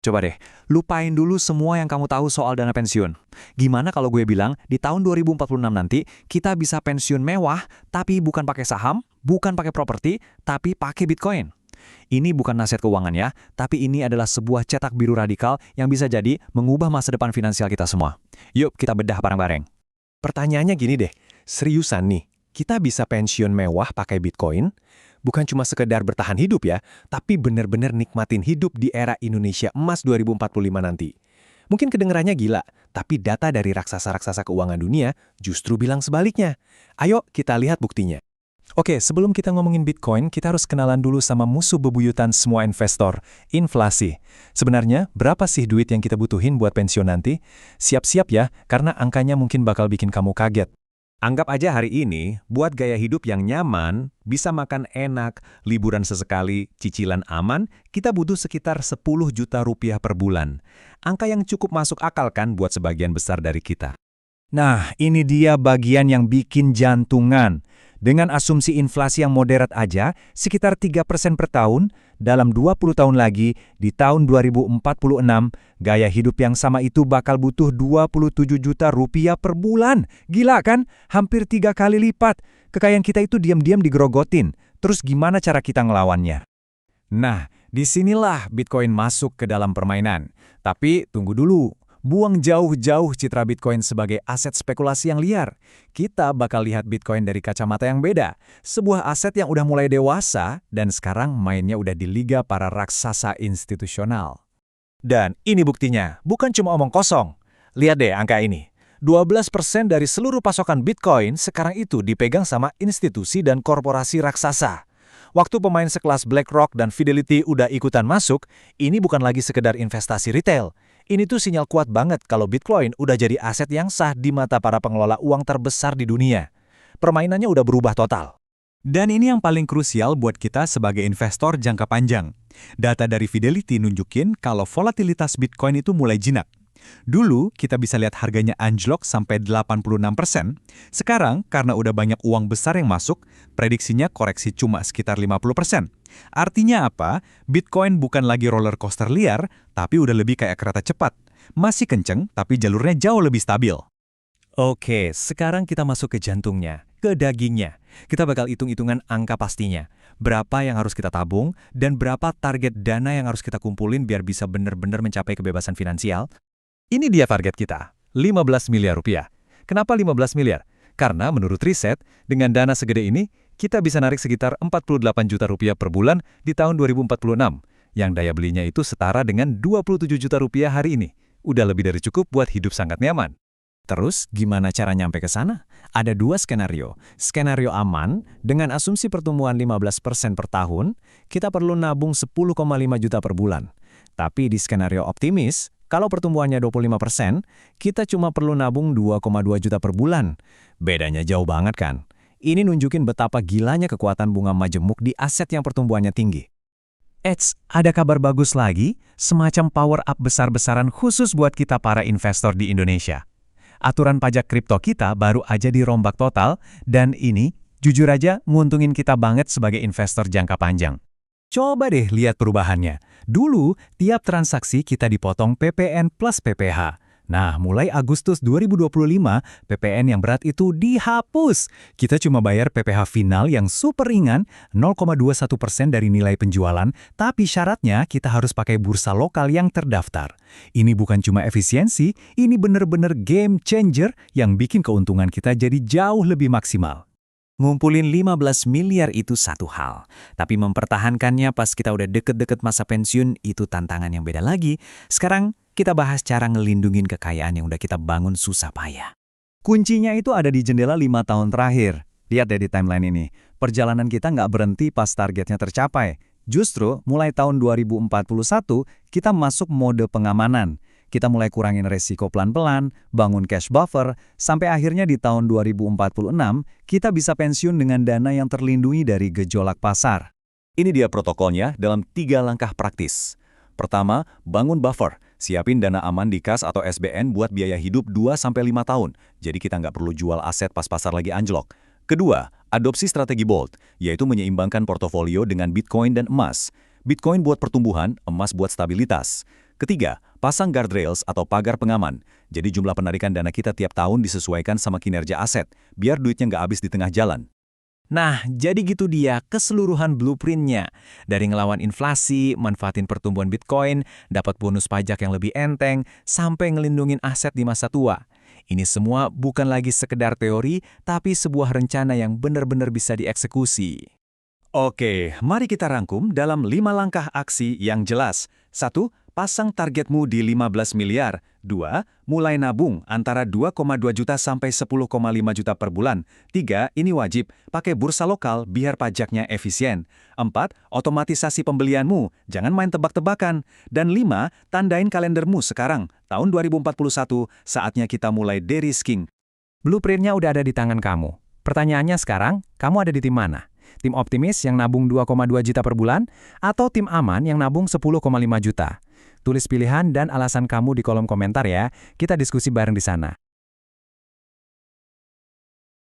Coba deh, lupain dulu semua yang kamu tahu soal dana pensiun. Gimana kalau gue bilang, di tahun 2046 nanti, kita bisa pensiun mewah, tapi bukan pakai saham, bukan pakai properti, tapi pakai Bitcoin. Ini bukan nasihat keuangan ya, tapi ini adalah sebuah cetak biru radikal yang bisa jadi mengubah masa depan finansial kita semua. Yuk, kita bedah bareng-bareng. Pertanyaannya gini deh, seriusan nih, kita bisa pensiun mewah pakai Bitcoin? Bukan cuma sekedar bertahan hidup ya, tapi benar-benar nikmatin hidup di era Indonesia emas 2045 nanti. Mungkin kedengarannya gila, tapi data dari raksasa-raksasa keuangan dunia justru bilang sebaliknya. Ayo kita lihat buktinya. Oke, sebelum kita ngomongin Bitcoin, kita harus kenalan dulu sama musuh bebuyutan semua investor, inflasi. Sebenarnya, berapa sih duit yang kita butuhin buat pensiun nanti? Siap-siap ya, karena angkanya mungkin bakal bikin kamu kaget. Anggap aja hari ini, buat gaya hidup yang nyaman, bisa makan enak, liburan sesekali, cicilan aman, kita butuh sekitar 10 juta rupiah per bulan. Angka yang cukup masuk akal kan buat sebagian besar dari kita. Nah, ini dia bagian yang bikin jantungan. Dengan asumsi inflasi yang moderat aja, sekitar 3% per tahun, dalam 20 tahun lagi, di tahun 2046, gaya hidup yang sama itu bakal butuh 27 juta rupiah per bulan. Gila kan? Hampir 3 kali lipat. Kekayaan kita itu diam-diam digerogotin. Terus gimana cara kita ngelawannya? Nah, disinilah Bitcoin masuk ke dalam permainan. Tapi tunggu dulu. Buang jauh-jauh citra Bitcoin sebagai aset spekulasi yang liar. Kita bakal lihat Bitcoin dari kacamata yang beda. Sebuah aset yang udah mulai dewasa dan sekarang mainnya udah di liga para raksasa institusional. Dan ini buktinya, bukan cuma omong kosong. Lihat deh angka ini. 12% dari seluruh pasokan Bitcoin sekarang itu dipegang sama institusi dan korporasi raksasa. Waktu pemain sekelas BlackRock dan Fidelity udah ikutan masuk, ini bukan lagi sekedar investasi retail. Ini tuh sinyal kuat banget kalau Bitcoin udah jadi aset yang sah di mata para pengelola uang terbesar di dunia. Permainannya udah berubah total. Dan ini yang paling krusial buat kita sebagai investor jangka panjang. Data dari Fidelity nunjukin kalau volatilitas Bitcoin itu mulai jinak. Dulu, kita bisa lihat harganya anjlok sampai 86%. Sekarang, karena udah banyak uang besar yang masuk, prediksinya koreksi cuma sekitar 50%. Artinya apa? Bitcoin bukan lagi roller coaster liar, tapi udah lebih kayak kereta cepat. Masih kenceng, tapi jalurnya jauh lebih stabil. Oke, sekarang kita masuk ke jantungnya, ke dagingnya. Kita bakal hitung-hitungan angka pastinya. Berapa yang harus kita tabung, dan berapa target dana yang harus kita kumpulin biar bisa benar-benar mencapai kebebasan finansial. Ini dia target kita, 15 miliar rupiah. Kenapa 15 miliar? Karena menurut riset, dengan dana segede ini, kita bisa narik sekitar 48 juta rupiah per bulan di tahun 2046, yang daya belinya itu setara dengan 27 juta rupiah hari ini. Udah lebih dari cukup buat hidup sangat nyaman. Terus, gimana cara nyampe ke sana? Ada 2 skenario. Skenario aman, dengan asumsi pertumbuhan 15% per tahun, kita perlu nabung 10,5 juta per bulan. Tapi di skenario optimis, kalau pertumbuhannya 25%, kita cuma perlu nabung 2,2 juta per bulan. Bedanya jauh banget kan? Ini nunjukin betapa gilanya kekuatan bunga majemuk di aset yang pertumbuhannya tinggi. Eits, ada kabar bagus lagi, semacam power up besar-besaran khusus buat kita para investor di Indonesia. Aturan pajak kripto kita baru aja dirombak total, dan ini, jujur aja, nguntungin kita banget sebagai investor jangka panjang. Coba deh lihat perubahannya. Dulu, tiap transaksi kita dipotong PPN plus PPh. Nah, mulai Agustus 2025, PPN yang berat itu dihapus. Kita cuma bayar PPh final yang super ringan, 0,21% dari nilai penjualan, tapi syaratnya kita harus pakai bursa lokal yang terdaftar. Ini bukan cuma efisiensi, ini bener-bener game changer yang bikin keuntungan kita jadi jauh lebih maksimal. Ngumpulin 15 miliar itu satu hal, tapi mempertahankannya pas kita udah deket-deket masa pensiun itu tantangan yang beda lagi. Sekarang kita bahas cara ngelindungin kekayaan yang udah kita bangun susah payah. Kuncinya itu ada di jendela 5 tahun terakhir. Lihat deh di timeline ini, perjalanan kita nggak berhenti pas targetnya tercapai. Justru mulai tahun 2041 kita masuk mode pengamanan. Kita mulai kurangin resiko pelan-pelan, bangun cash buffer, sampai akhirnya di tahun 2046, kita bisa pensiun dengan dana yang terlindungi dari gejolak pasar. Ini dia protokolnya dalam 3 langkah praktis. Pertama, bangun buffer. Siapin dana aman di kas atau SBN buat biaya hidup 2-5 tahun, jadi kita nggak perlu jual aset pas pasar lagi anjlok. Kedua, adopsi strategi bold, yaitu menyeimbangkan portofolio dengan Bitcoin dan emas. Bitcoin buat pertumbuhan, emas buat stabilitas. Ketiga, pasang guardrails atau pagar pengaman. Jadi jumlah penarikan dana kita tiap tahun disesuaikan sama kinerja aset, biar duitnya nggak habis di tengah jalan. Nah, jadi gitu dia keseluruhan blueprint-nya. Dari ngelawan inflasi, manfaatin pertumbuhan Bitcoin, dapat bonus pajak yang lebih enteng, sampai ngelindungin aset di masa tua. Ini semua bukan lagi sekedar teori, tapi sebuah rencana yang benar-benar bisa dieksekusi. Oke, mari kita rangkum dalam 5 langkah aksi yang jelas. 1. Pasang targetmu di 15 miliar. 2. Mulai nabung antara 2,2 juta sampai 10,5 juta per bulan. 3. Ini wajib, pakai bursa lokal biar pajaknya efisien. 4. Otomatisasi pembelianmu, jangan main tebak-tebakan. Dan 5. Tandain kalendermu sekarang, tahun 2041, saatnya kita mulai de-risking. Blueprint-nya udah ada di tangan kamu. Pertanyaannya sekarang, kamu ada di tim mana? Tim optimis yang nabung 2,2 juta per bulan, atau tim aman yang nabung 10,5 juta? Tulis pilihan dan alasan kamu di kolom komentar ya, kita diskusi bareng di sana.